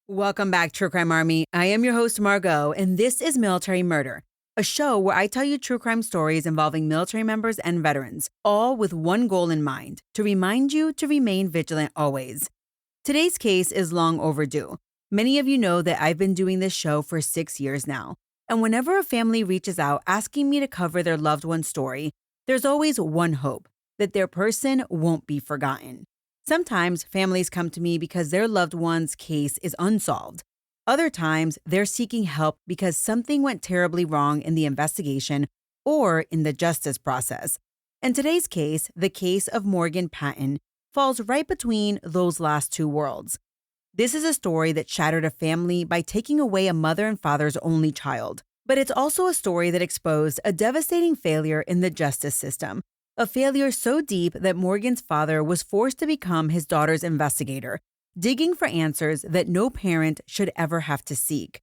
Welcome back, True Crime Army. I am your host, Margot, and this is Military Murder, a show where I tell you true crime stories involving military members and veterans, all with one goal in mind, to remind you to remain vigilant always. Today's case is long overdue. Many of you know that I've been doing this show for 6 years now, and whenever a family reaches out asking me to cover their loved one's story, there's always one hope, that their person won't be forgotten. Sometimes families come to me because their loved one's case is unsolved. Other times, they're seeking help because something went terribly wrong in the investigation or in the justice process. In today's case, the case of Morgan Patten falls right between those last two worlds. This is a story that shattered a family by taking away a mother and father's only child. But it's also a story that exposed a devastating failure in the justice system. A failure so deep that Morgan's father was forced to become his daughter's investigator, digging for answers that no parent should ever have to seek.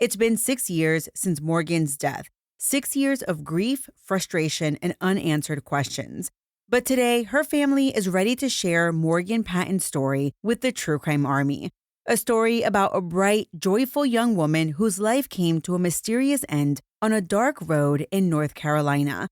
It's been 6 years since Morgan's death, 6 years of grief, frustration, and unanswered questions. But today, her family is ready to share Morgan Patten's story with the True Crime Army. A story about a bright, joyful young woman whose life came to a mysterious end on a dark road in North Carolina.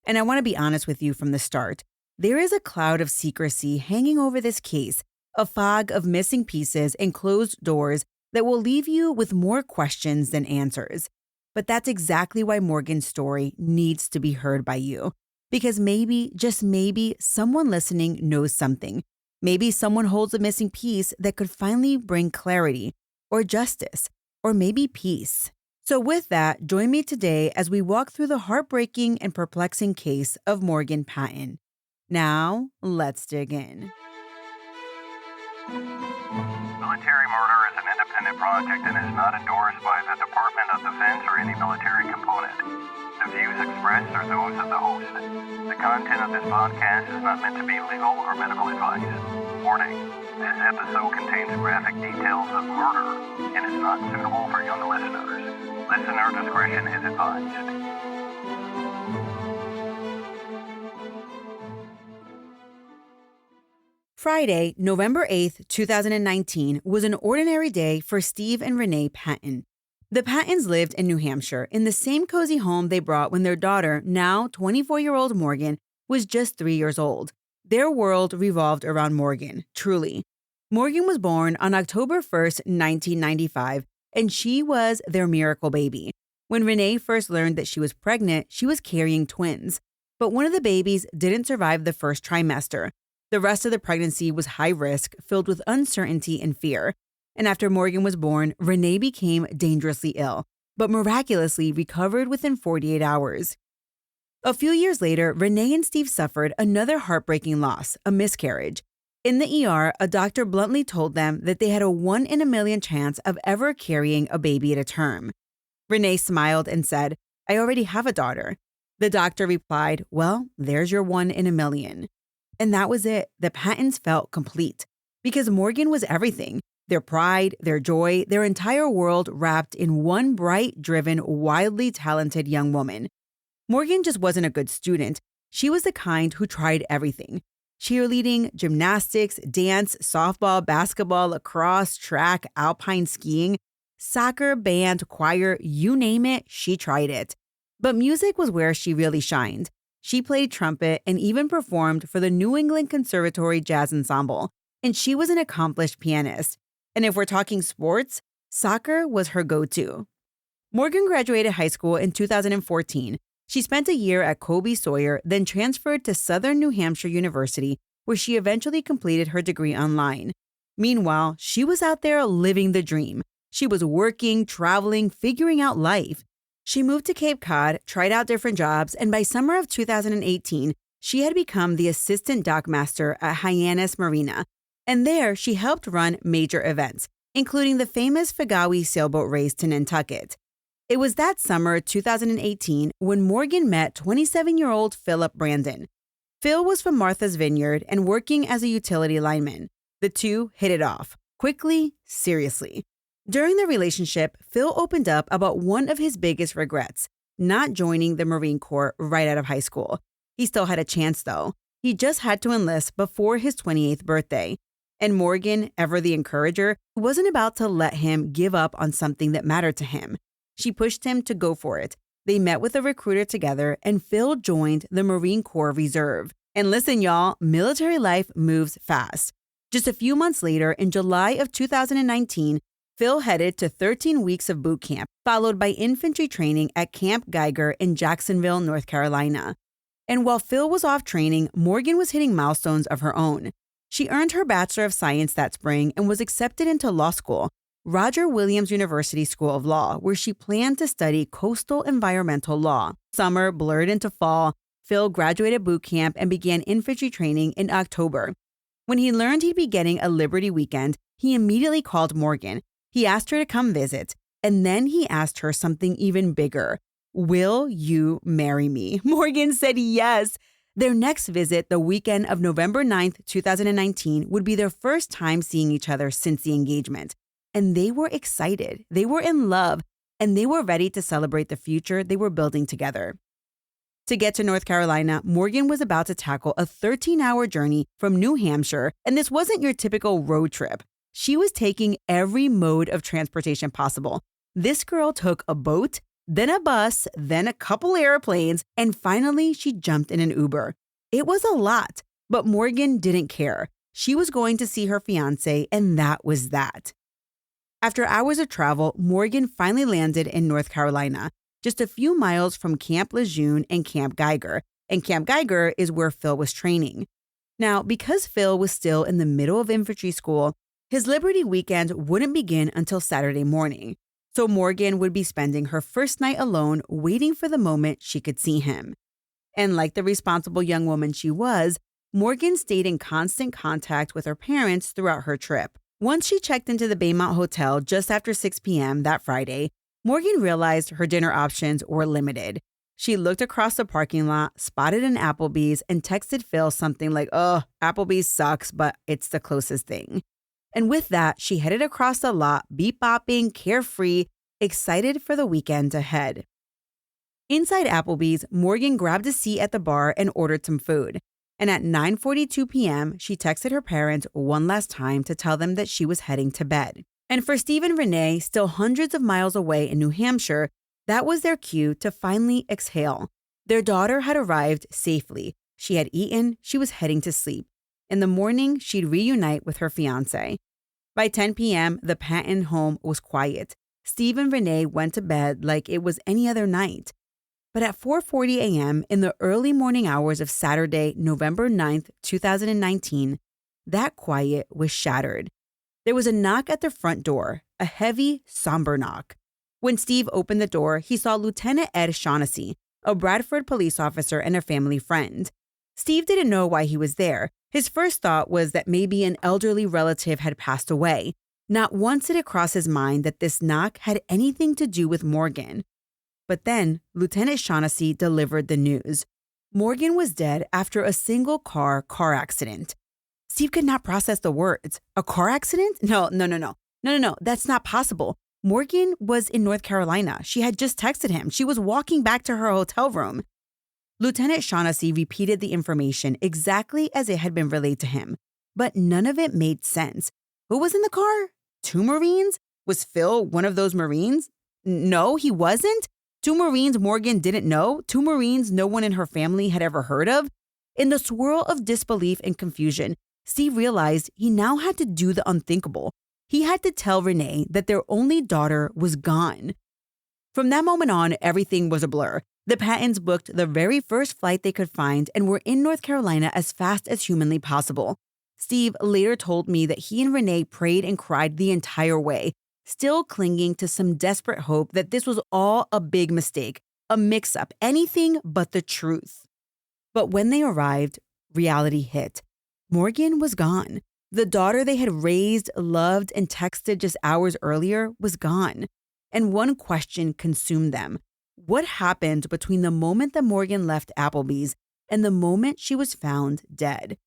And I want to be honest with you from the start. There is a cloud of secrecy hanging over this case, a fog of missing pieces and closed doors that will leave you with more questions than answers. But that's exactly why Morgan's story needs to be heard by you. Because maybe, just maybe, someone listening knows something. Maybe someone holds a missing piece that could finally bring clarity, or justice, or maybe peace. So with that, join me today as we walk through the heartbreaking and perplexing case of Morgan Patten. Now, let's dig in. Military murder is an independent project and is not endorsed by the Department of Defense or any military component. The views expressed are those of the host. The content of this podcast is not meant to be legal or medical advice. Warning, this episode contains graphic details of murder and is not suitable for young listeners. Listener discretion is advised. Friday, November 8th, 2019, was an ordinary day for Steve and Renee Patten. The Pattens lived in New Hampshire in the same cozy home they brought when their daughter, now 24-year-old Morgan, was just 3 years old. Their world revolved around Morgan, truly. Morgan was born on October 1st, 1995, and she was their miracle baby. When Renee first learned that she was pregnant, she was carrying twins. But one of the babies didn't survive the first trimester. The rest of the pregnancy was high risk, filled with uncertainty and fear. And after Morgan was born, Renee became dangerously ill, but miraculously recovered within 48 hours. A few years later, Renee and Steve suffered another heartbreaking loss, a miscarriage. In the ER, a doctor bluntly told them that they had a 1 in a million chance of ever carrying a baby at a term. Renee smiled and said, "I already have a daughter." The doctor replied, "Well, there's your 1 in a million." And that was it. The Pattens felt complete because Morgan was everything. Their pride, their joy, their entire world wrapped in one bright, driven, wildly talented young woman. Morgan just wasn't a good student. She was the kind who tried everything. Cheerleading, gymnastics, dance, softball, basketball, lacrosse, track, alpine skiing, soccer, band, choir, you name it, she tried it. But music was where she really shined. She played trumpet and even performed for the New England Conservatory Jazz Ensemble, and she was an accomplished pianist. And if we're talking sports, soccer was her go-to. Morgan graduated high school in 2014. She spent a year at Colby Sawyer, then transferred to Southern New Hampshire University, where she eventually completed her degree online. Meanwhile, she was out there living the dream. She was working, traveling, figuring out life. She moved to Cape Cod, tried out different jobs, and by summer of 2018, she had become the assistant dockmaster at Hyannis Marina. And there, she helped run major events, including the famous Fagawi sailboat race to Nantucket. It was that summer, 2018, when Morgan met 27-year-old Philip Brandon. Phil was from Martha's Vineyard and working as a utility lineman. The two hit it off, quickly, seriously. During the relationship, Phil opened up about one of his biggest regrets, not joining the Marine Corps right out of high school. He still had a chance, though. He just had to enlist before his 28th birthday. And Morgan, ever the encourager, wasn't about to let him give up on something that mattered to him. She pushed him to go for it. They met with a recruiter together, and Phil joined the Marine Corps Reserve. And listen, y'all, military life moves fast. Just a few months later, in July of 2019, Phil headed to 13 weeks of boot camp, followed by infantry training at Camp Geiger in Jacksonville, North Carolina. And while Phil was off training, Morgan was hitting milestones of her own. She earned her Bachelor of Science that spring and was accepted into law school, Roger Williams University School of Law, where she planned to study coastal environmental law. Summer blurred into fall. Phil graduated boot camp and began infantry training in October. When he learned he'd be getting a Liberty weekend, he immediately called Morgan. He asked her to come visit, and then he asked her something even bigger. Will you marry me? Morgan said yes. Their next visit, the weekend of November 9th, 2019, would be their first time seeing each other since the engagement. And they were excited. They were in love, and they were ready to celebrate the future they were building together. To get to North Carolina, Morgan was about to tackle a 13-hour journey from New Hampshire, and this wasn't your typical road trip. She was taking every mode of transportation possible. This girl took a boat, then a bus, then a couple airplanes, and finally she jumped in an Uber. It was a lot, but Morgan didn't care. She was going to see her fiancé, and that was that. After hours of travel, Morgan finally landed in North Carolina, just a few miles from Camp Lejeune and Camp Geiger, and Camp Geiger is where Phil was training. Now, because Phil was still in the middle of infantry school, his Liberty weekend wouldn't begin until Saturday morning, so Morgan would be spending her first night alone waiting for the moment she could see him. And like the responsible young woman she was, Morgan stayed in constant contact with her parents throughout her trip. Once she checked into the Baymont Hotel just after 6 p.m. that Friday, Morgan realized her dinner options were limited. She looked across the parking lot, spotted an Applebee's, and texted Phil something like, "Oh, Applebee's sucks, but it's the closest thing." And with that, she headed across the lot, beep-bopping, carefree, excited for the weekend ahead. Inside Applebee's, Morgan grabbed a seat at the bar and ordered some food. And at 9:42 p.m., she texted her parents one last time to tell them that she was heading to bed. And for Steve and Renee, still hundreds of miles away in New Hampshire, that was their cue to finally exhale. Their daughter had arrived safely. She had eaten, she was heading to sleep. In the morning, she'd reunite with her fiancé. By 10 p.m., the Patten home was quiet. Steve and Renee went to bed like it was any other night. But at 4:40 a.m. in the early morning hours of Saturday, November 9th, 2019, that quiet was shattered. There was a knock at the front door, a heavy, somber knock. When Steve opened the door, he saw Lieutenant Ed Shaughnessy, a Bradford police officer and a family friend. Steve didn't know why he was there. His first thought was that maybe an elderly relative had passed away. Not once did it cross his mind that this knock had anything to do with Morgan. But then, Lieutenant Shaughnessy delivered the news. Morgan was dead after a single car accident. Steve could not process the words. A car accident? No, that's not possible. Morgan was in North Carolina. She had just texted him. She was walking back to her hotel room. Lieutenant Shaughnessy repeated the information exactly as it had been relayed to him, but none of it made sense. Who was in the car? 2 Marines? Was Phil one of those Marines? No, he wasn't. 2 Marines Morgan didn't know, 2 Marines no one in her family had ever heard of. In the swirl of disbelief and confusion, Steve realized he now had to do the unthinkable. He had to tell Renee that their only daughter was gone. From that moment on, everything was a blur. The Pattens booked the very first flight they could find and were in North Carolina as fast as humanly possible. Steve later told me that he and Renee prayed and cried the entire way, still clinging to some desperate hope that this was all a big mistake, a mix-up, anything but the truth. But when they arrived, reality hit. Morgan was gone. The daughter they had raised, loved, and texted just hours earlier was gone. And one question consumed them. What happened between the moment that Morgan left Applebee's and the moment she was found dead?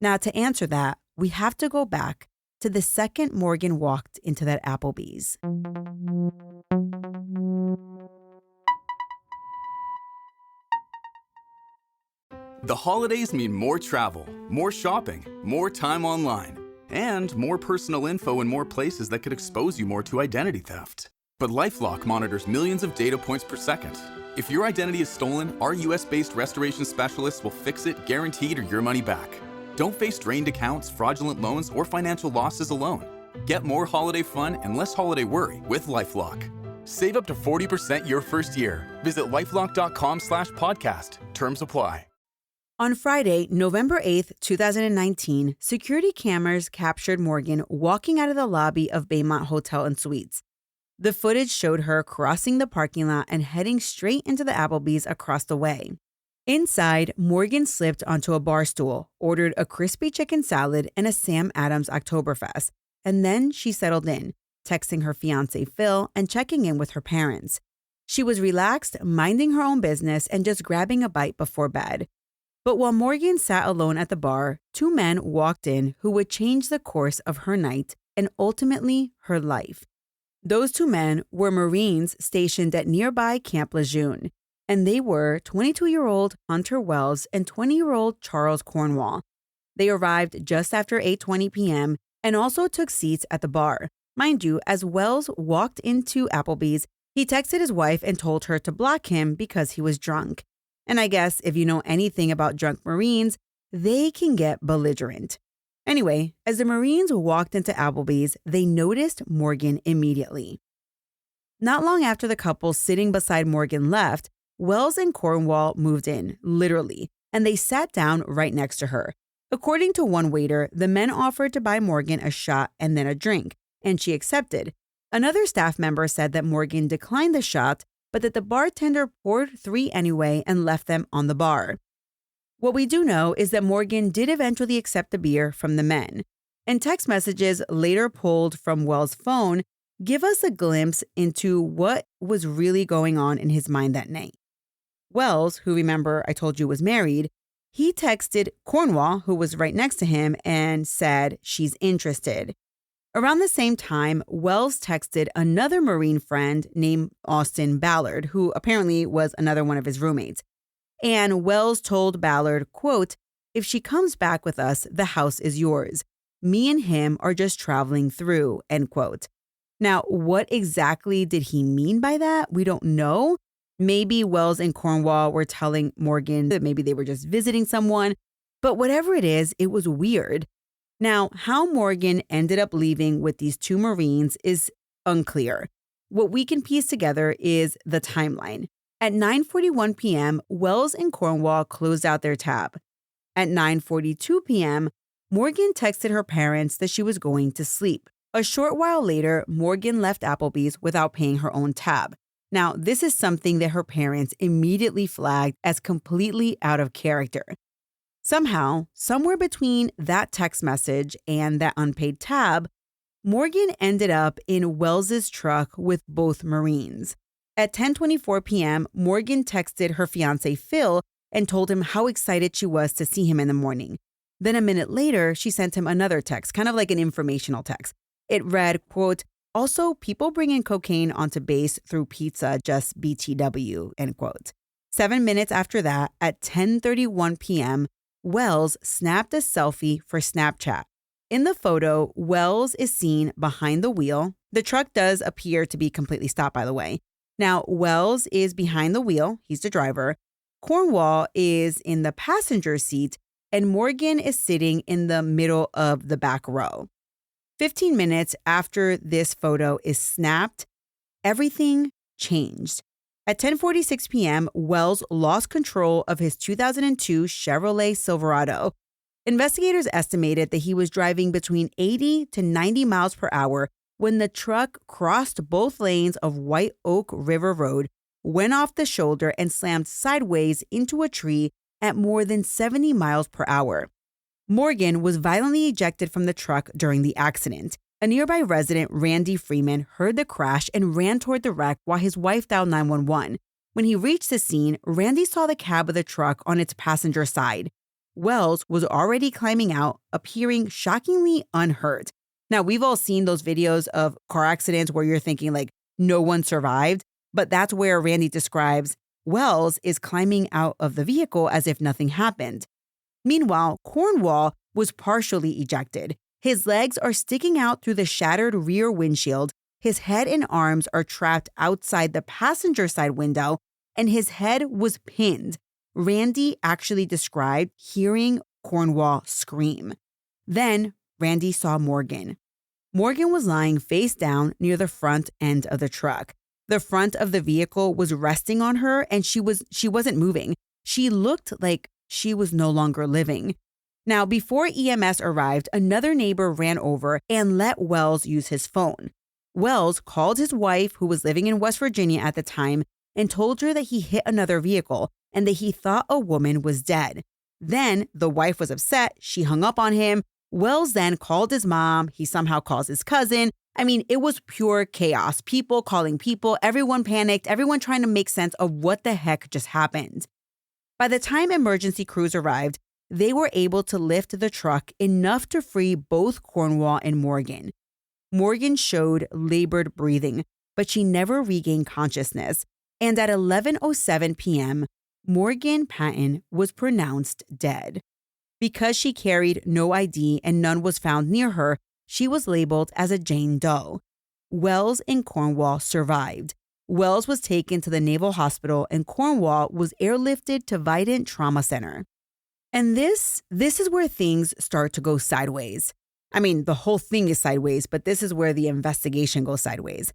Now, to answer that, we have to go back to the second Morgan walked into that Applebee's. The holidays mean more travel, more shopping, more time online. And more personal info in more places that could expose you more to identity theft. But LifeLock monitors millions of data points per second. If your identity is stolen, our US-based restoration specialists will fix it, guaranteed, or your money back. Don't face drained accounts, fraudulent loans, or financial losses alone. Get more holiday fun and less holiday worry with LifeLock. Save up to 40% your first year. Visit lifelock.com/podcast. Terms apply. On Friday, November 8th, 2019, security cameras captured Morgan walking out of the lobby of Baymont Hotel and Suites. The footage showed her crossing the parking lot and heading straight into the Applebee's across the way. Inside, Morgan slipped onto a bar stool, ordered a crispy chicken salad and a Sam Adams Oktoberfest, and then she settled in, texting her fiancé Phil and checking in with her parents. She was relaxed, minding her own business and just grabbing a bite before bed. But while Morgan sat alone at the bar, two men walked in who would change the course of her night and ultimately her life. Those two men were Marines stationed at nearby Camp Lejeune, and they were 22-year-old Hunter Wells and 20-year-old Charles Cornwall. They arrived just after 8:20 p.m. and also took seats at the bar. Mind you, as Wells walked into Applebee's, he texted his wife and told her to block him because he was drunk. And I guess if you know anything about drunk Marines, they can get belligerent. Anyway, as the Marines walked into Applebee's, they noticed Morgan immediately. Not long after the couple sitting beside Morgan left, Wells and Cornwall moved in, literally, and they sat down right next to her. According to one waiter, the men offered to buy Morgan a shot and then a drink, and she accepted. Another staff member said that Morgan declined the shot, but that the bartender poured 3 anyway and left them on the bar. What we do know is that Morgan did eventually accept the beer from the men, and text messages later pulled from Wells' phone give us a glimpse into what was really going on in his mind that night. Wells, who remember I told you was married, he texted Cornwall, who was right next to him, and said she's interested. Around the same time, Wells texted another Marine friend named Austin Ballard, who apparently was another one of his roommates. And Wells told Ballard, quote, "If she comes back with us, the house is yours. Me and him are just traveling through," end quote. Now, what exactly did he mean by that? We don't know. Maybe Wells and Cornwall were telling Morgan that maybe they were just visiting someone. But whatever it is, it was weird. Now, how Morgan ended up leaving with these two Marines is unclear. What we can piece together is the timeline. At 9:41 p.m., Wells and Cornwall closed out their tab. At 9:42 p.m., Morgan texted her parents that she was going to sleep. A short while later, Morgan left Applebee's without paying her own tab. Now, this is something that her parents immediately flagged as completely out of character. Somehow, somewhere between that text message and that unpaid tab, Morgan ended up in Wells's truck with both Marines. At 10:24 p.m., Morgan texted her fiancé Phil and told him how excited she was to see him in the morning. Then a minute later, she sent him another text, kind of like an informational text. It read, quote, "Also, people bringing cocaine onto base through pizza, just BTW," end quote. 7 minutes after that, at 10:31 p.m., Wells snapped a selfie for Snapchat. In the photo, Wells is seen behind the wheel. The truck does appear to be completely stopped, by the way. Now, Wells is behind the wheel. He's the driver. Cornwall is in the passenger seat, and Morgan is sitting in the middle of the back row. 15 minutes after this photo is snapped, everything changed. At 10:46 p.m., Wells lost control of his 2002 Chevrolet Silverado. Investigators estimated that he was driving between 80 to 90 miles per hour when the truck crossed both lanes of White Oak River Road, went off the shoulder, and slammed sideways into a tree at more than 70 miles per hour. Morgan was violently ejected from the truck during the accident. A nearby resident, Randy Freeman, heard the crash and ran toward the wreck while his wife dialed 911. When he reached the scene, Randy saw the cab of the truck on its passenger side. Wells was already climbing out, appearing shockingly unhurt. Now, we've all seen those videos of car accidents where you're thinking like no one survived, but that's where Randy describes Wells is climbing out of the vehicle as if nothing happened. Meanwhile, Cornwall was partially ejected. His legs are sticking out through the shattered rear windshield, his head and arms are trapped outside the passenger side window, and his head was pinned. Randy actually described hearing Cornwall scream. Then Randy saw Morgan. Morgan was lying face down near the front end of the truck. The front of the vehicle was resting on her and she wasn't moving. She looked like she was no longer living. Now, before EMS arrived, another neighbor ran over and let Wells use his phone. Wells called his wife, who was living in West Virginia at the time, and told her that he hit another vehicle and that he thought a woman was dead. Then the wife was upset. She hung up on him. Wells then called his mom. He somehow calls his cousin. I mean, it was pure chaos. People calling people, everyone panicked, everyone trying to make sense of what the heck just happened. By the time emergency crews arrived, they were able to lift the truck enough to free both Cornwall and Morgan. Morgan showed labored breathing, but she never regained consciousness. And at 11:07 p.m., Morgan Patten was pronounced dead. Because she carried no ID and none was found near her, she was labeled as a Jane Doe. Wells and Cornwall survived. Wells was taken to the Naval Hospital and Cornwall was airlifted to Vidant Trauma Center. And this is where things start to go sideways. I mean, the whole thing is sideways, but this is where the investigation goes sideways.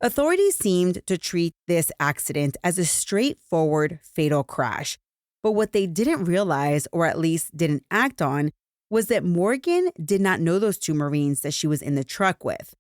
Authorities seemed to treat this accident as a straightforward fatal crash. But what they didn't realize, or at least didn't act on, was that Morgan did not know those two Marines that she was in the truck with.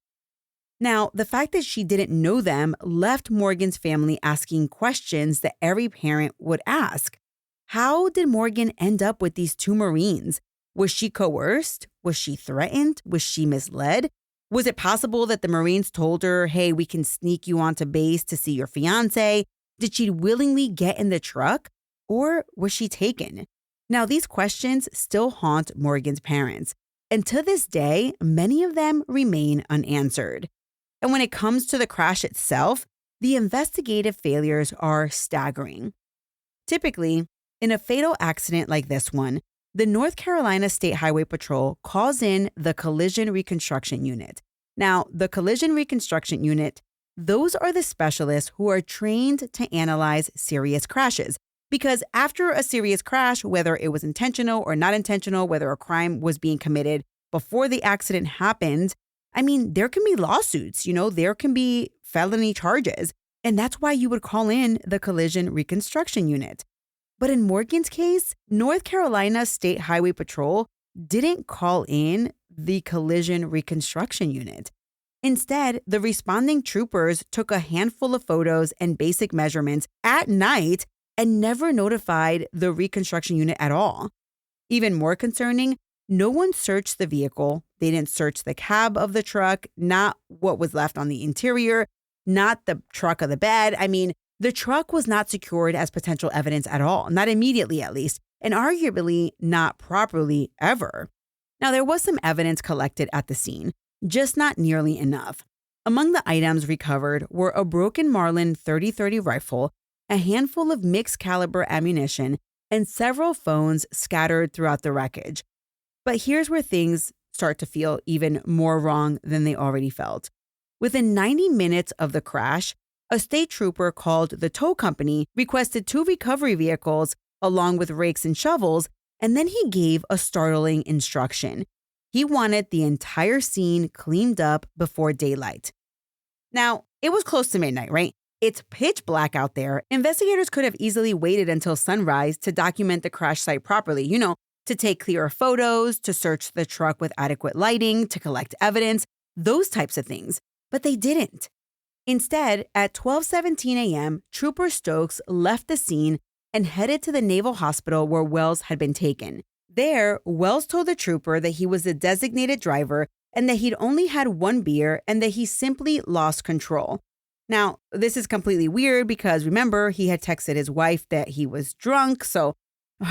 Now, the fact that she didn't know them left Morgan's family asking questions that every parent would ask. How did Morgan end up with these two Marines? Was she coerced? Was she threatened? Was she misled? Was it possible that the Marines told her, hey, we can sneak you onto base to see your fiancé? Did she willingly get in the truck? Or was she taken? Now, these questions still haunt Morgan's parents. And to this day, many of them remain unanswered. And when it comes to the crash itself, the investigative failures are staggering. Typically, in a fatal accident like this one, the North Carolina State Highway Patrol calls in the Collision Reconstruction Unit. Now, the Collision Reconstruction Unit, those are the specialists who are trained to analyze serious crashes. Because after a serious crash, whether it was intentional or not intentional, whether a crime was being committed before the accident happened, I mean, there can be lawsuits, there can be felony charges. And that's why you would call in the Collision Reconstruction Unit. But in Morgan's case, North Carolina State Highway Patrol didn't call in the Collision Reconstruction Unit. Instead, the responding troopers took a handful of photos and basic measurements at night and never notified the reconstruction unit at all. Even more concerning, no one searched the vehicle. They didn't search the cab of the truck, not what was left on the interior, not the truck of the bed. I mean, the truck was not secured as potential evidence at all, not immediately at least, and arguably not properly ever. Now, there was some evidence collected at the scene, just not nearly enough. Among the items recovered were a broken Marlin .30-30 rifle, a handful of mixed caliber ammunition, and several phones scattered throughout the wreckage. But here's where things start to feel even more wrong than they already felt. Within 90 minutes of the crash, a state trooper called the tow company requested 2 recovery vehicles along with rakes and shovels, and then he gave a startling instruction. He wanted the entire scene cleaned up before daylight. Now, it was close to midnight, right? It's pitch black out there. Investigators could have easily waited until sunrise to document the crash site properly, to take clearer photos, to search the truck with adequate lighting, to collect evidence, those types of things. But they didn't. Instead, at 12:17 a.m., Trooper Stokes left the scene and headed to the Naval Hospital where Wells had been taken. There, Wells told the trooper that he was the designated driver and that he'd only had 1 beer and that he simply lost control. Now, this is completely weird because remember, he had texted his wife that he was drunk, so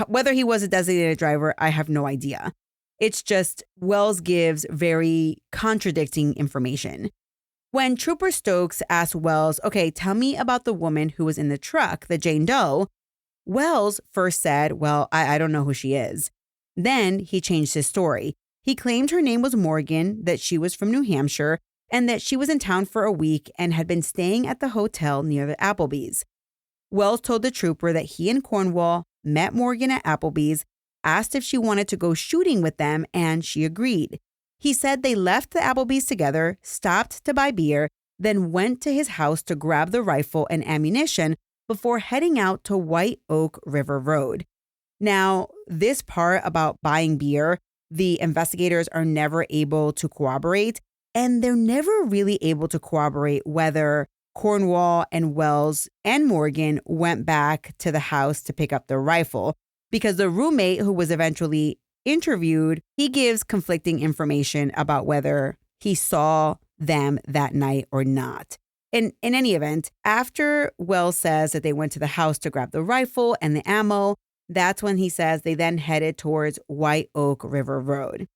whether he was a designated driver, I have no idea. It's just Wells gives very contradicting information. When Trooper Stokes asked Wells, okay, tell me about the woman who was in the truck, the Jane Doe, Wells first said, well, I don't know who she is. Then he changed his story. He claimed her name was Morgan, that she was from New Hampshire, and that she was in town for a week and had been staying at the hotel near the Applebee's. Wells told the trooper that he and Cornwall met Morgan at Applebee's, asked if she wanted to go shooting with them, and she agreed. He said they left the Applebee's together, stopped to buy beer, then went to his house to grab the rifle and ammunition before heading out to White Oak River Road. Now, this part about buying beer, the investigators are never able to corroborate, and they're never really able to corroborate whether Cornwall and Wells and Morgan went back to the house to pick up the rifle, because the roommate who was eventually interviewed, he gives conflicting information about whether he saw them that night or not. In any event, after Wells says that they went to the house to grab the rifle and the ammo, that's when he says they then headed towards White Oak River Road.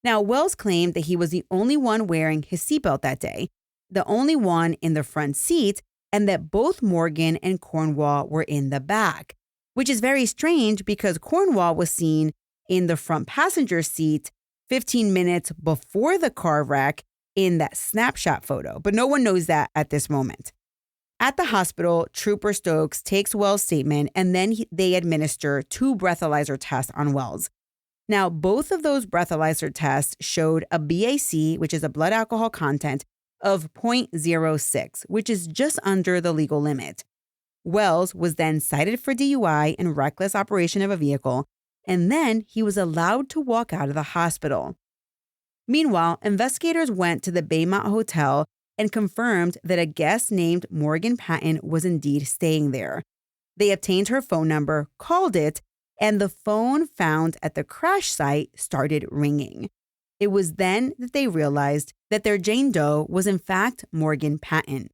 Now, Wells claimed that he was the only one wearing his seatbelt that day, the only one in the front seat, and that both Morgan and Cornwall were in the back, which is very strange because Cornwall was seen in the front passenger seat 15 minutes before the car wreck in that snapshot photo, but no one knows that at this moment. At the hospital, Trooper Stokes takes Wells' statement and then they administer 2 breathalyzer tests on Wells. Now, both of those breathalyzer tests showed a BAC, which is a blood alcohol content, of 0.06, which is just under the legal limit. Wells was then cited for DUI and reckless operation of a vehicle, and then he was allowed to walk out of the hospital. Meanwhile, investigators went to the Baymont Hotel and confirmed that a guest named Morgan Patten was indeed staying there. They obtained her phone number, called it, and the phone found at the crash site started ringing. It was then that they realized that their Jane Doe was in fact Morgan Patten.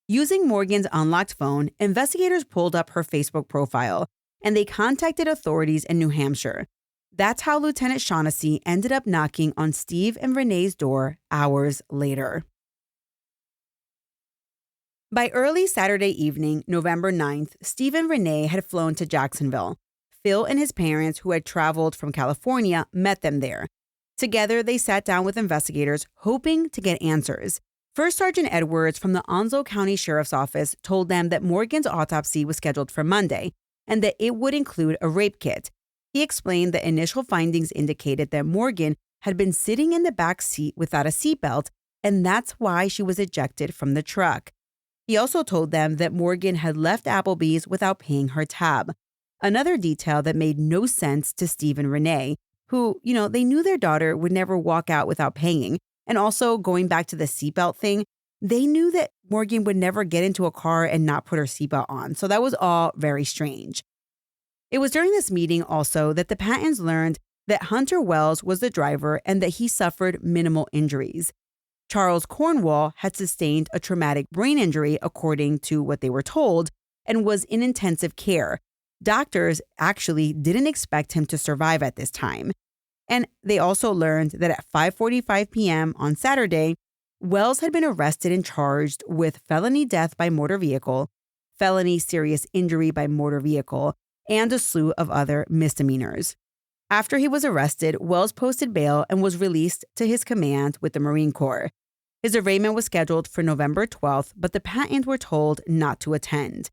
Using Morgan's unlocked phone, investigators pulled up her Facebook profile, and they contacted authorities in New Hampshire. That's how Lieutenant Shaughnessy ended up knocking on Steve and Renee's door hours later. By early Saturday evening, November 9th, Steve and Renee had flown to Jacksonville. Phil and his parents, who had traveled from California, met them there. Together, they sat down with investigators, hoping to get answers. First Sergeant Edwards from the Onslow County Sheriff's Office told them that Morgan's autopsy was scheduled for Monday and that it would include a rape kit. He explained that initial findings indicated that Morgan had been sitting in the back seat without a seatbelt, and that's why she was ejected from the truck. He also told them that Morgan had left Applebee's without paying her tab, another detail that made no sense to Steve and Renee, who, they knew their daughter would never walk out without paying. And also, going back to the seatbelt thing, they knew that Morgan would never get into a car and not put her seatbelt on. So that was all very strange. It was during this meeting also that the Pattens learned that Hunter Wells was the driver and that he suffered minimal injuries. Charles Cornwall had sustained a traumatic brain injury, according to what they were told, and was in intensive care. Doctors actually didn't expect him to survive at this time. And they also learned that at 5:45 p.m. on Saturday, Wells had been arrested and charged with felony death by motor vehicle, felony serious injury by motor vehicle, and a slew of other misdemeanors. After he was arrested, Wells posted bail and was released to his command with the Marine Corps. His arraignment was scheduled for November 12th, but the Pattens were told not to attend.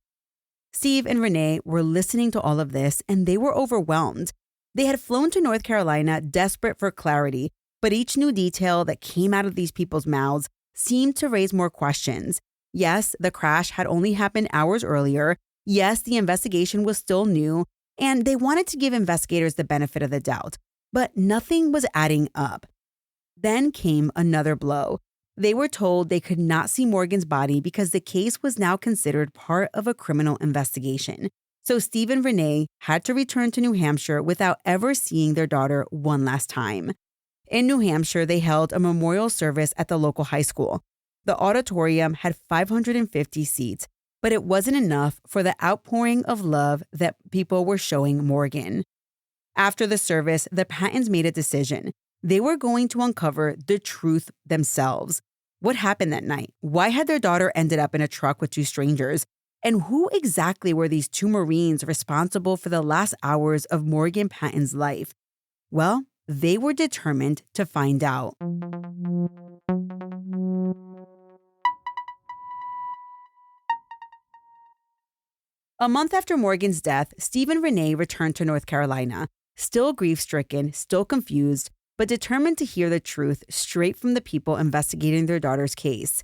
Steve and Renee were listening to all of this, and they were overwhelmed. They had flown to North Carolina desperate for clarity, but each new detail that came out of these people's mouths seemed to raise more questions. Yes, the crash had only happened hours earlier. Yes, the investigation was still new, and they wanted to give investigators the benefit of the doubt, but nothing was adding up. Then came another blow. They were told they could not see Morgan's body because the case was now considered part of a criminal investigation. So Steve and Renee had to return to New Hampshire without ever seeing their daughter one last time. In New Hampshire, they held a memorial service at the local high school. The auditorium had 550 seats, but it wasn't enough for the outpouring of love that people were showing Morgan. After the service, the Pattens made a decision. They were going to uncover the truth themselves. What happened that night? Why had their daughter ended up in a truck with 2 strangers? And who exactly were these 2 Marines responsible for the last hours of Morgan Patten's life? Well, they were determined to find out. A month after Morgan's death, Steve and Renee returned to North Carolina, still grief-stricken, still confused, but determined to hear the truth straight from the people investigating their daughter's case.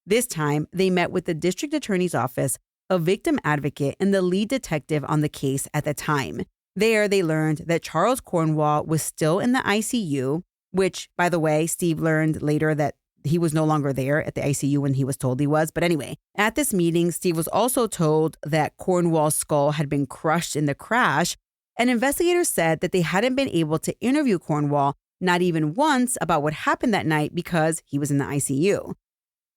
This time, they met with the district attorney's office, a victim advocate, and the lead detective on the case at the time. There, they learned that Charles Cornwall was still in the ICU, which, by the way, Steve learned later that he was no longer there at the ICU when he was told he was. But anyway, at this meeting, Steve was also told that Cornwall's skull had been crushed in the crash, and investigators said that they hadn't been able to interview Cornwall, not even once, about what happened that night because he was in the ICU.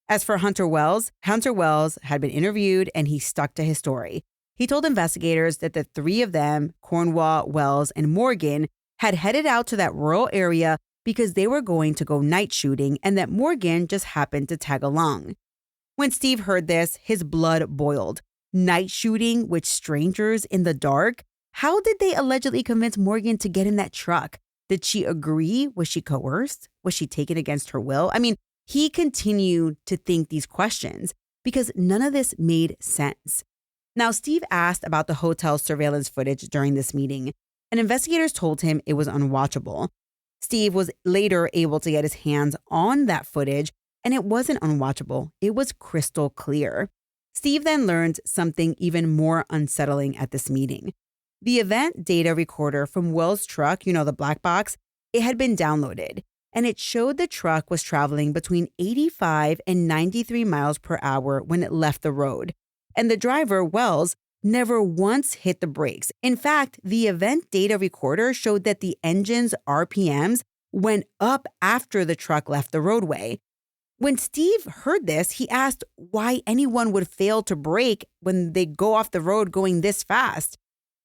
As for Hunter Wells had been interviewed and he stuck to his story. He told investigators that the three of them, Cornwall, Wells, and Morgan, had headed out to that rural area because they were going to go night shooting and that Morgan just happened to tag along. When Steve heard this, his blood boiled. Night shooting with strangers in the dark? How did they allegedly convince Morgan to get in that truck? Did she agree? Was she coerced? Was she taken against her will? I mean, he continued to think these questions because none of this made sense. Now, Steve asked about the hotel's surveillance footage during this meeting, and investigators told him it was unwatchable. Steve was later able to get his hands on that footage, and it wasn't unwatchable. It was crystal clear. Steve then learned something even more unsettling at this meeting. The event data recorder from Wells' truck, the black box, it had been downloaded, and it showed the truck was traveling between 85 and 93 miles per hour when it left the road. And the driver, Wells, never once hit the brakes. In fact, the event data recorder showed that the engine's RPMs went up after the truck left the roadway. When Steve heard this, he asked why anyone would fail to brake when they go off the road going this fast.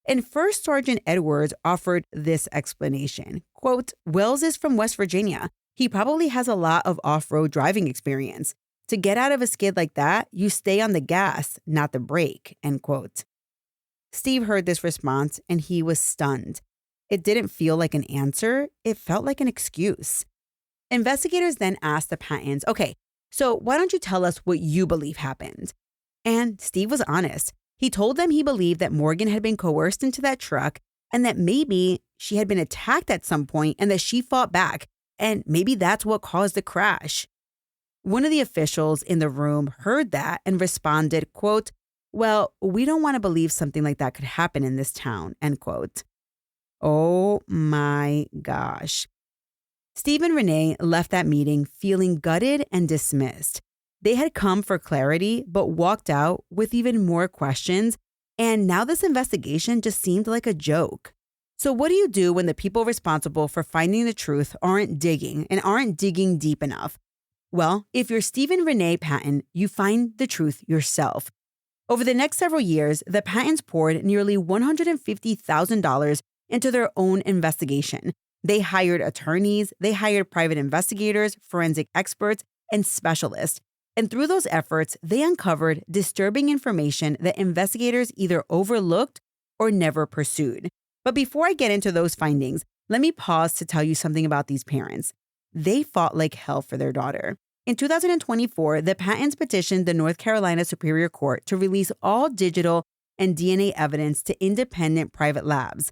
And First Sergeant Edwards offered this explanation. Quote, Wells is from West Virginia. He probably has a lot of off-road driving experience. To get out of a skid like that, you stay on the gas, not the brake, end quote. Steve heard this response and he was stunned. It didn't feel like an answer. It felt like an excuse. Investigators then asked the Pattens, okay, so why don't you tell us what you believe happened? And Steve was honest. He told them he believed that Morgan had been coerced into that truck and that maybe she had been attacked at some point and that she fought back. And maybe that's what caused the crash. One of the officials in the room heard that and responded, quote, well, we don't want to believe something like that could happen in this town, end quote. Oh my gosh. Steve and Renee left that meeting feeling gutted and dismissed. They had come for clarity, but walked out with even more questions. And now this investigation just seemed like a joke. So what do you do when the people responsible for finding the truth aren't digging deep enough? Well, if you're Steve and Renee Patten, you find the truth yourself. Over the next several years, the Pattens poured nearly $150,000 into their own investigation. They hired attorneys, they hired private investigators, forensic experts, and specialists. And through those efforts, they uncovered disturbing information that investigators either overlooked or never pursued. But before I get into those findings, let me pause to tell you something about these parents. They fought like hell for their daughter. In 2024, the Pattens petitioned the North Carolina Superior Court to release all digital and DNA evidence to independent private labs.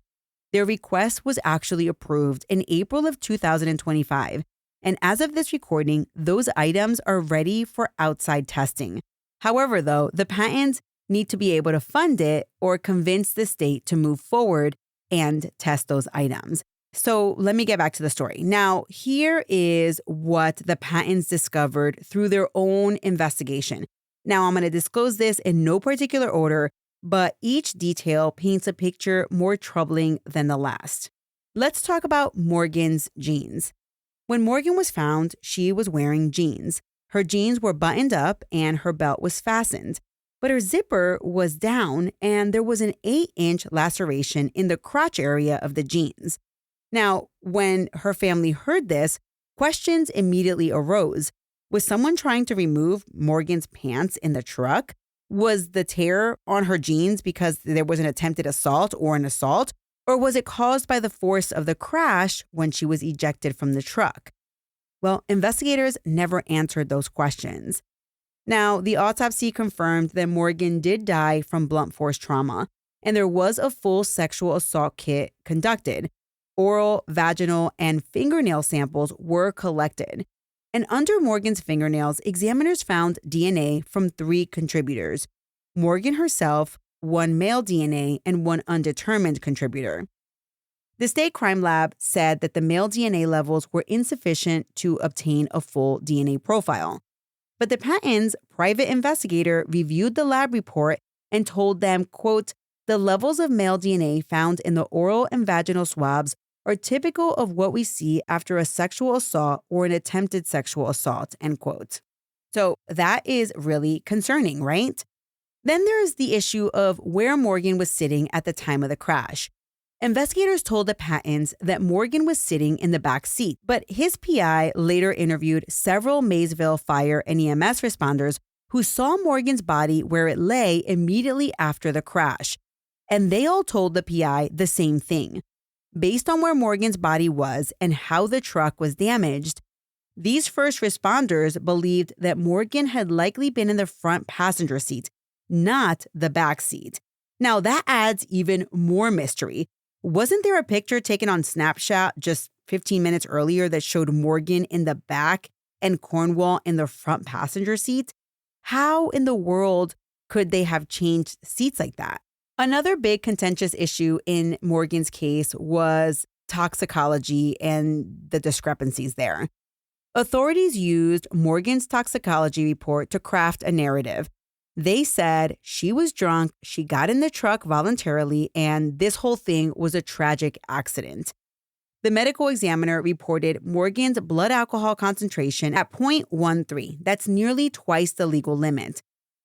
Their request was actually approved in April of 2025. And as of this recording, those items are ready for outside testing. However, though, the Pattens need to be able to fund it or convince the state to move forward and test those items. So let me get back to the story. Now, here is what the Pattens discovered through their own investigation. Now, I'm going to disclose this in no particular order, but each detail paints a picture more troubling than the last. Let's talk about Morgan's jeans. When Morgan was found, she was wearing jeans. Her jeans were buttoned up and her belt was fastened, but her zipper was down and there was an 8-inch laceration in the crotch area of the jeans. Now, when her family heard this, questions immediately arose. Was someone trying to remove Morgan's pants in the truck? Was the tear on her jeans because there was an attempted assault or an assault? Or was it caused by the force of the crash when she was ejected from the truck? Well, investigators never answered those questions. Now, the autopsy confirmed that Morgan did die from blunt force trauma, and there was a full sexual assault kit conducted. Oral, vaginal, and fingernail samples were collected. And under Morgan's fingernails, examiners found DNA from 3 contributors: Morgan herself, 1 male DNA, and 1 undetermined contributor. The state crime lab said that the male DNA levels were insufficient to obtain a full DNA profile. But the Pattens' private investigator reviewed the lab report and told them, quote, "The levels of male DNA found in the oral and vaginal swabs are typical of what we see after a sexual assault or an attempted sexual assault," end quote. So that is really concerning, right? Then there is the issue of where Morgan was sitting at the time of the crash. Investigators told the Pattens that Morgan was sitting in the back seat, but his PI later interviewed several Maysville fire and EMS responders who saw Morgan's body where it lay immediately after the crash. And they all told the PI the same thing. Based on where Morgan's body was and how the truck was damaged, these first responders believed that Morgan had likely been in the front passenger seat, not the back seat. Now that adds even more mystery. Wasn't there a picture taken on Snapchat just 15 minutes earlier that showed Morgan in the back and Cornwall in the front passenger seat? How in the world could they have changed seats like that? Another big contentious issue in Morgan's case was toxicology and the discrepancies there. Authorities used Morgan's toxicology report to craft a narrative. They said she was drunk, she got in the truck voluntarily, and this whole thing was a tragic accident. The medical examiner reported Morgan's blood alcohol concentration at 0.13. That's nearly twice the legal limit.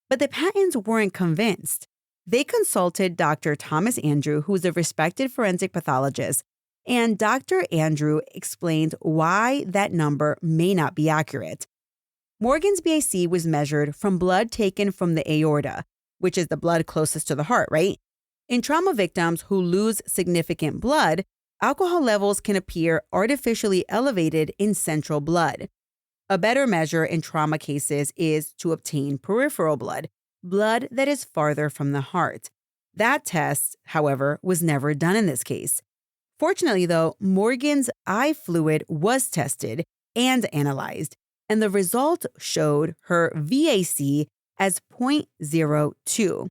But the Pattens weren't convinced. They consulted Dr. Thomas Andrew, who is a respected forensic pathologist, and Dr. Andrew explained why that number may not be accurate. Morgan's BAC was measured from blood taken from the aorta, which is the blood closest to the heart, right? In trauma victims who lose significant blood, alcohol levels can appear artificially elevated in central blood. A better measure in trauma cases is to obtain peripheral blood that is farther from the heart. That test, however, was never done in this case. Fortunately, though, Morgan's eye fluid was tested and analyzed, and the result showed her VAC as 0.02.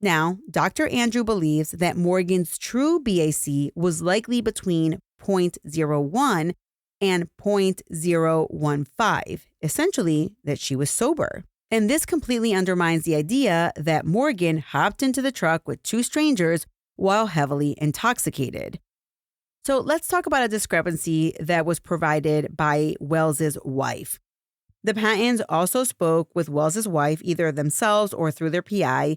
Now, Dr. Andrew believes that Morgan's true BAC was likely between 0.01 and 0.015, essentially that she was sober. And this completely undermines the idea that Morgan hopped into the truck with 2 strangers while heavily intoxicated. So let's talk about a discrepancy that was provided by Wells's wife. The Pattens also spoke with Wells's wife, either themselves or through their PI,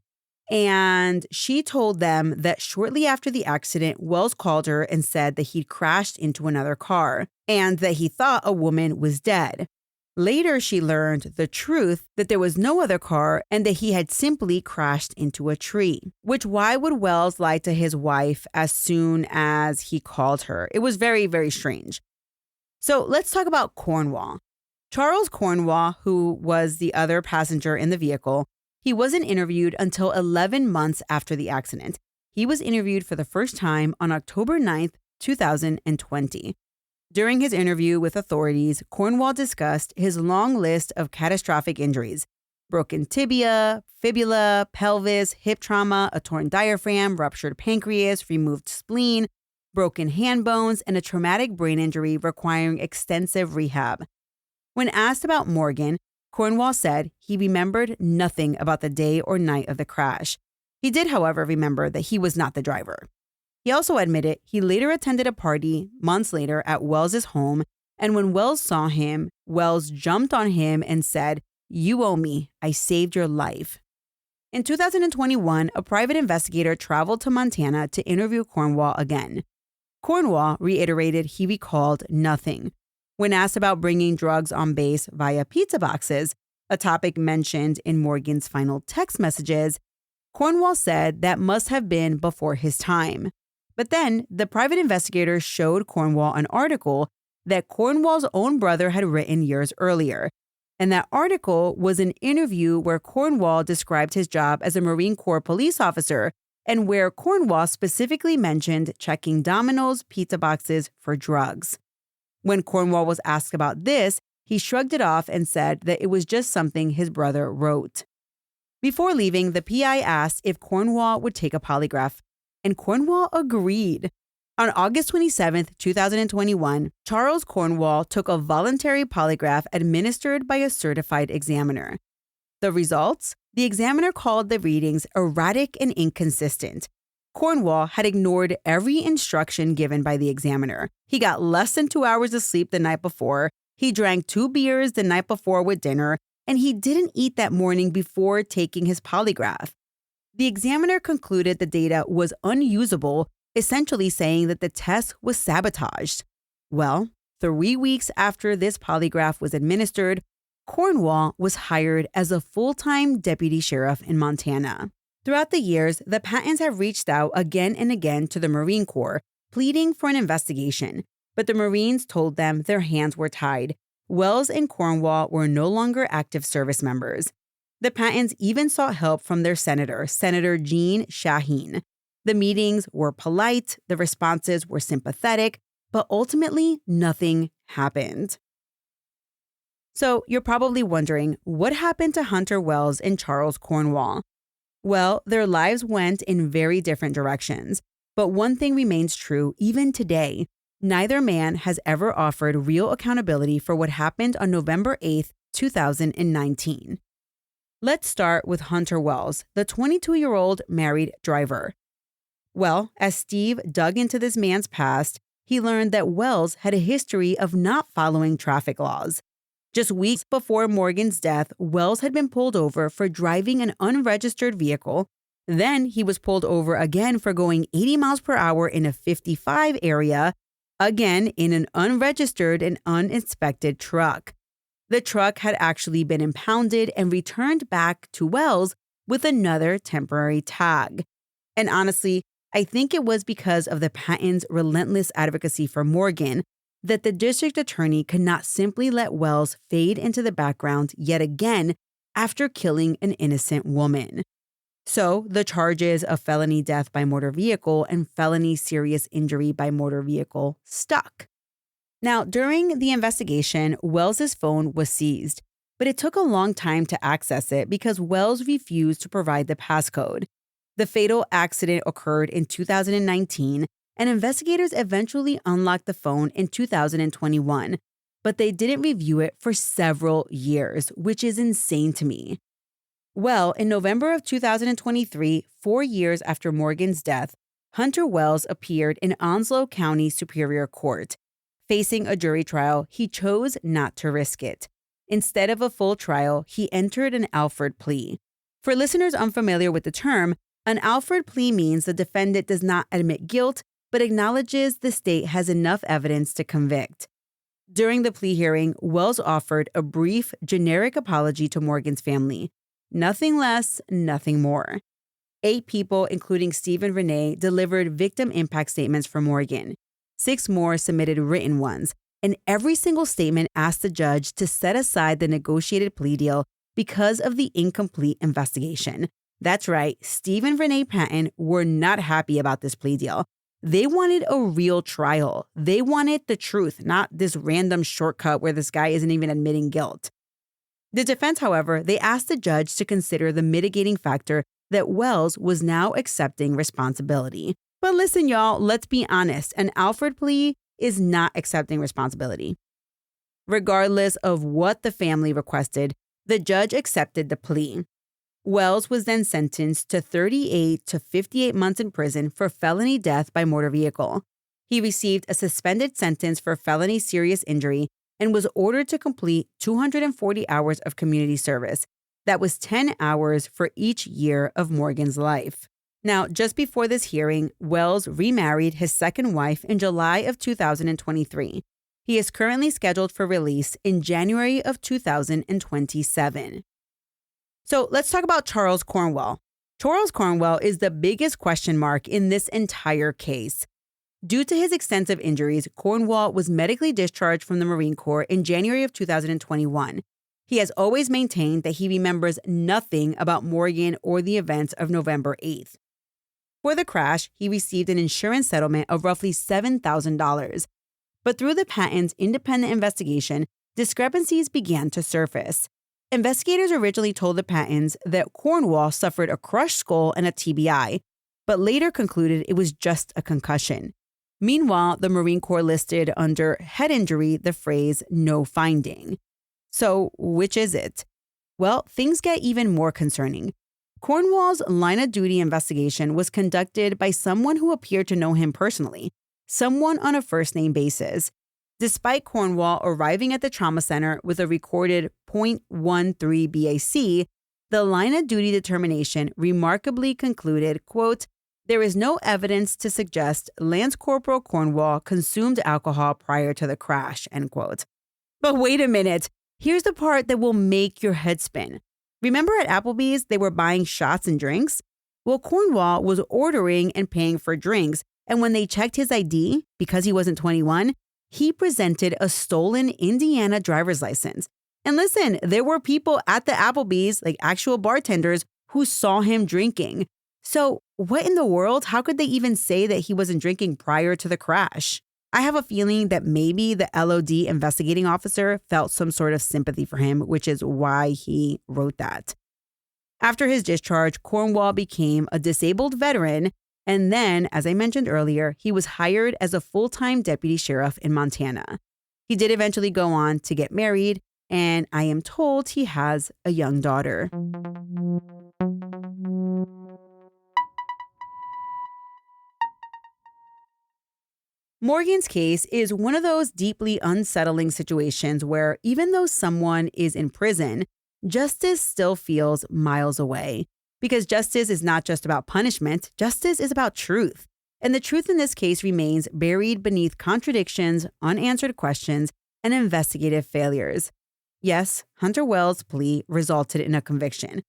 and she told them that shortly after the accident, Wells called her and said that he'd crashed into another car and that he thought a woman was dead. Later, she learned the truth that there was no other car and that he had simply crashed into a tree. Which, why would Wells lie to his wife as soon as he called her? It was very, very strange. So let's talk about Cornwall. Charles Cornwall, who was the other passenger in the vehicle, he wasn't interviewed until 11 months after the accident. He was interviewed for the first time on October 9th, 2020. During his interview with authorities, Cornwall discussed his long list of catastrophic injuries: broken tibia, fibula, pelvis, hip trauma, a torn diaphragm, ruptured pancreas, removed spleen, broken hand bones, and a traumatic brain injury requiring extensive rehab. When asked about Morgan, Cornwall said he remembered nothing about the day or night of the crash. He did, however, remember that he was not the driver. He also admitted he later attended a party months later at Wells's home, and when Wells saw him, Wells jumped on him and said, "You owe me. I saved your life." In 2021, a private investigator traveled to Montana to interview Cornwall again. Cornwall reiterated he recalled nothing. When asked about bringing drugs on base via pizza boxes, a topic mentioned in Morgan's final text messages, Cornwall said that must have been before his time. But then the private investigator showed Cornwall an article that Cornwall's own brother had written years earlier. And that article was an interview where Cornwall described his job as a Marine Corps police officer and where Cornwall specifically mentioned checking Domino's pizza boxes for drugs. When Cornwall was asked about this, he shrugged it off and said that it was just something his brother wrote. Before leaving, the PI asked if Cornwall would take a polygraph, and Cornwall agreed. On August 27, 2021, Charles Cornwall took a voluntary polygraph administered by a certified examiner. The results? The examiner called the readings erratic and inconsistent. Cornwall had ignored every instruction given by the examiner. He got less than 2 hours of sleep the night before, he drank 2 beers the night before with dinner, and he didn't eat that morning before taking his polygraph. The examiner concluded the data was unusable, essentially saying that the test was sabotaged. Well, 3 weeks after this polygraph was administered, Cornwall was hired as a full-time deputy sheriff in Montana. Throughout the years, the Pattens have reached out again and again to the Marine Corps, pleading for an investigation, but the Marines told them their hands were tied. Wells and Cornwall were no longer active service members. The Pattens even sought help from their senator, Senator Jean Shaheen. The meetings were polite, the responses were sympathetic, but ultimately nothing happened. So you're probably wondering, what happened to Hunter Wells and Charles Cornwall? Well, their lives went in very different directions, but one thing remains true even today. Neither man has ever offered real accountability for what happened on November 8, 2019. Let's start with Hunter Wells, the 22-year-old married driver. Well, as Steve dug into this man's past, he learned that Wells had a history of not following traffic laws. Just weeks before Morgan's death, Wells had been pulled over for driving an unregistered vehicle. Then he was pulled over again for going 80 miles per hour in a 55 area, again in an unregistered and uninspected truck. The truck had actually been impounded and returned back to Wells with another temporary tag. And honestly, I think it was because of the Pattens' relentless advocacy for Morgan that the district attorney could not simply let Wells fade into the background yet again after killing an innocent woman. So the charges of felony death by motor vehicle and felony serious injury by motor vehicle stuck. Now, during the investigation, Wells's phone was seized, but it took a long time to access it because Wells refused to provide the passcode. The fatal accident occurred in 2019, and investigators eventually unlocked the phone in 2021, but they didn't review it for several years, which is insane to me. Well, in November of 2023, 4 years after Morgan's death, Hunter Wells appeared in Onslow County Superior Court. Facing a jury trial, he chose not to risk it. Instead of a full trial, he entered an Alford plea. For listeners unfamiliar with the term, an Alford plea means the defendant does not admit guilt, but acknowledges the state has enough evidence to convict. During the plea hearing, Wells offered a brief, generic apology to Morgan's family. Nothing less, nothing more. 8 people, including Steve and Renee, delivered victim impact statements for Morgan. 6 more submitted written ones, and every single statement asked the judge to set aside the negotiated plea deal because of the incomplete investigation. That's right, Steve and Renee Patten were not happy about this plea deal. They wanted a real trial. They wanted the truth, not this random shortcut where this guy isn't even admitting guilt. The defense, however, they asked the judge to consider the mitigating factor that Wells was now accepting responsibility. But listen, y'all, let's be honest. An Alford plea is not accepting responsibility. Regardless of what the family requested, the judge accepted the plea. Wells was then sentenced to 38 to 58 months in prison for felony death by motor vehicle. He received a suspended sentence for felony serious injury and was ordered to complete 240 hours of community service. That was 10 hours for each year of Morgan's life. Now, just before this hearing, Wells remarried his second wife in July of 2023. He is currently scheduled for release in January of 2027. So let's talk about Charles Cornwall. Charles Cornwall is the biggest question mark in this entire case. Due to his extensive injuries, Cornwall was medically discharged from the Marine Corps in January of 2021. He has always maintained that he remembers nothing about Morgan or the events of November 8th. For the crash, he received an insurance settlement of roughly $7,000. But through the Pattens' independent investigation, discrepancies began to surface. Investigators originally told the Pattens that Cornwall suffered a crushed skull and a TBI, but later concluded it was just a concussion. Meanwhile, the Marine Corps listed under head injury the phrase "no finding." So, which is it? Well, things get even more concerning. Cornwall's line of duty investigation was conducted by someone who appeared to know him personally, someone on a first-name basis. Despite Cornwall arriving at the trauma center with a recorded .13 BAC, the line of duty determination remarkably concluded, quote, "There is no evidence to suggest Lance Corporal Cornwall consumed alcohol prior to the crash," end quote. But wait a minute. Here's the part that will make your head spin. Remember at Applebee's, they were buying shots and drinks? Well, Cornwall was ordering and paying for drinks, and when they checked his ID, because he wasn't 21, he presented a stolen Indiana driver's license. And listen, there were people at the Applebee's, like actual bartenders, who saw him drinking. So what in the world? How could they even say that he wasn't drinking prior to the crash? I have a feeling that maybe the LOD investigating officer felt some sort of sympathy for him, which is why he wrote that. After his discharge, Cornwall became a disabled veteran, and then, as I mentioned earlier, he was hired as a full-time deputy sheriff in Montana. He did eventually go on to get married, and I am told he has a young daughter. Morgan's case is one of those deeply unsettling situations where even though someone is in prison, justice still feels miles away. Because justice is not just about punishment, justice is about truth. And the truth in this case remains buried beneath contradictions, unanswered questions, and investigative failures. Yes, Hunter Wells' plea resulted in a conviction,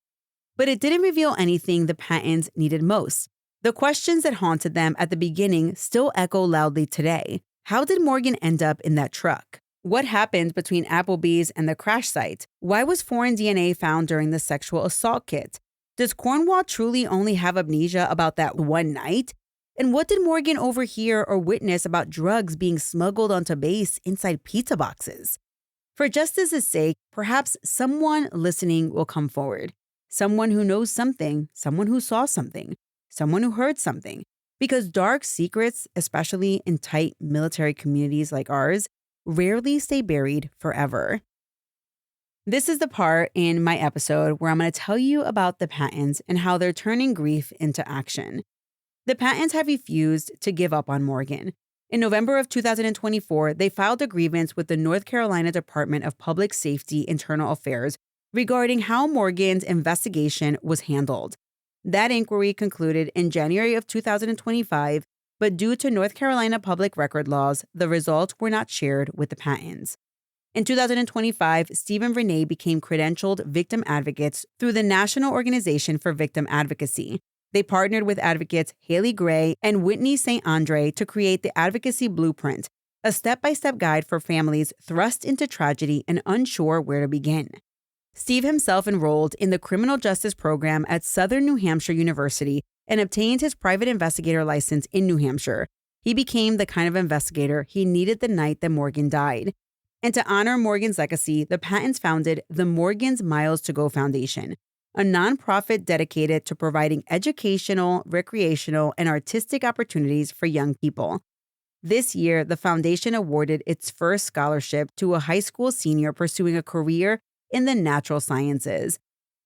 but it didn't reveal anything the Pattens needed most. The questions that haunted them at the beginning still echo loudly today. How did Morgan end up in that truck? What happened between Applebee's and the crash site? Why was foreign DNA found during the sexual assault kit? Does Cornwall truly only have amnesia about that one night? And what did Morgan overhear or witness about drugs being smuggled onto base inside pizza boxes? For justice's sake, perhaps someone listening will come forward. Someone who knows something, someone who saw something, someone who heard something. Because dark secrets, especially in tight military communities like ours, rarely stay buried forever. This is the part in my episode where I'm going to tell you about the Pattens and how they're turning grief into action. The Pattens have refused to give up on Morgan. In November of 2024, they filed a grievance with the North Carolina Department of Public Safety Internal Affairs regarding how Morgan's investigation was handled. That inquiry concluded in January of 2025, but due to North Carolina public record laws, the results were not shared with the Pattens. In 2025, Steve and Renee became credentialed victim advocates through the National Organization for Victim Advocacy. They partnered with advocates Haley Gray and Whitney St. Andre to create the Advocacy Blueprint, a step-by-step guide for families thrust into tragedy and unsure where to begin. Steve himself enrolled in the criminal justice program at Southern New Hampshire University and obtained his private investigator license in New Hampshire. He became the kind of investigator he needed the night that Morgan died. And to honor Morgan's legacy, the Pattens founded the Morgan's Miles to Go Foundation, a nonprofit dedicated to providing educational, recreational, and artistic opportunities for young people. This year, the foundation awarded its first scholarship to a high school senior pursuing a career in the natural sciences.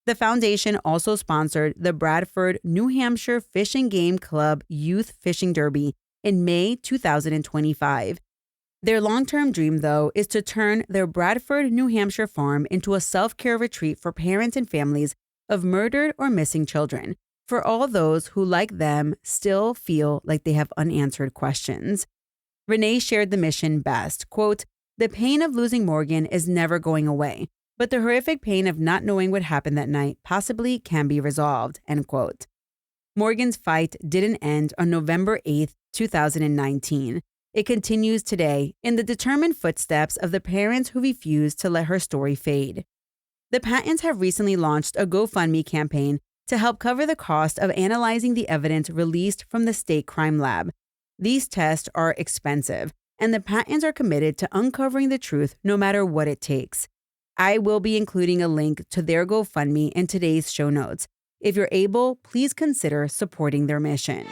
The foundation also sponsored the Bradford, New Hampshire Fish and Game Club Youth Fishing Derby in May 2025. Their long-term dream, though, is to turn their Bradford, New Hampshire farm into a self-care retreat for parents and families of murdered or missing children, for all those who, like them, still feel like they have unanswered questions. Renee shared the mission best, quote, "The pain of losing Morgan is never going away, but the horrific pain of not knowing what happened that night possibly can be resolved," end quote. Morgan's fight didn't end on November 8th, 2019. It continues today in the determined footsteps of the parents who refused to let her story fade. The Pattens have recently launched a GoFundMe campaign to help cover the cost of analyzing the evidence released from the state crime lab. These tests are expensive, and the Pattens are committed to uncovering the truth no matter what it takes. I will be including a link to their GoFundMe in today's show notes. If you're able, please consider supporting their mission.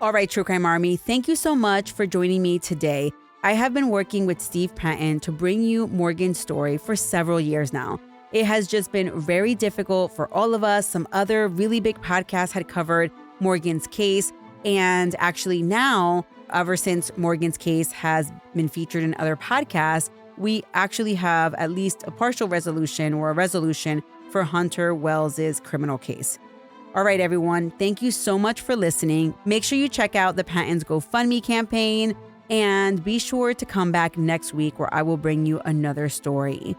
All right, True Crime Army, thank you so much for joining me today. I have been working with Steve Patten to bring you Morgan's story for several years now. It has just been very difficult for all of us. Some other really big podcasts had covered Morgan's case. And actually now, ever since Morgan's case has been featured in other podcasts, we actually have at least a partial resolution or a resolution for Hunter Wells's criminal case. All right, everyone, thank you so much for listening. Make sure you check out the Pattens GoFundMe campaign and be sure to come back next week where I will bring you another story.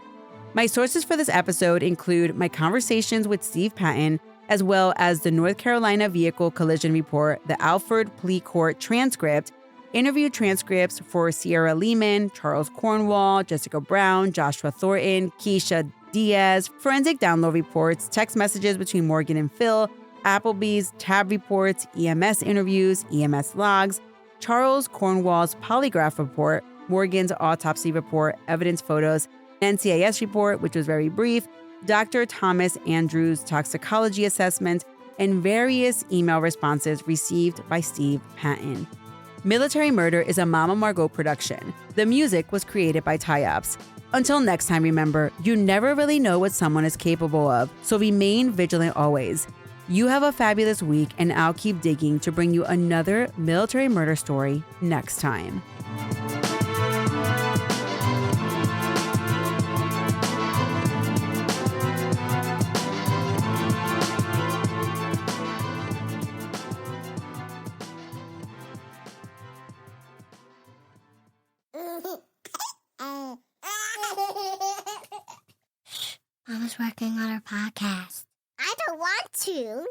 My sources for this episode include my conversations with Steve Patten, as well as the North Carolina Vehicle Collision Report, the Alford Plea Court transcript, interview transcripts for Sierra Lehman, Charles Cornwall, Jessica Brown, Joshua Thornton, Keisha Diaz, forensic download reports, text messages between Morgan and Phil, Applebee's tab reports, EMS interviews, EMS logs, Charles Cornwall's polygraph report, Morgan's autopsy report, evidence photos, NCIS report, which was very brief, Dr. Thomas Andrews' toxicology assessment, and various email responses received by Steve Patten. Military Murder is a Mama Margot production. The music was created by Ty-Ops. Until next time, remember, you never really know what someone is capable of, so remain vigilant always. You have a fabulous week, and I'll keep digging to bring you another military murder story next time. Mama's working on her podcast. I don't want to.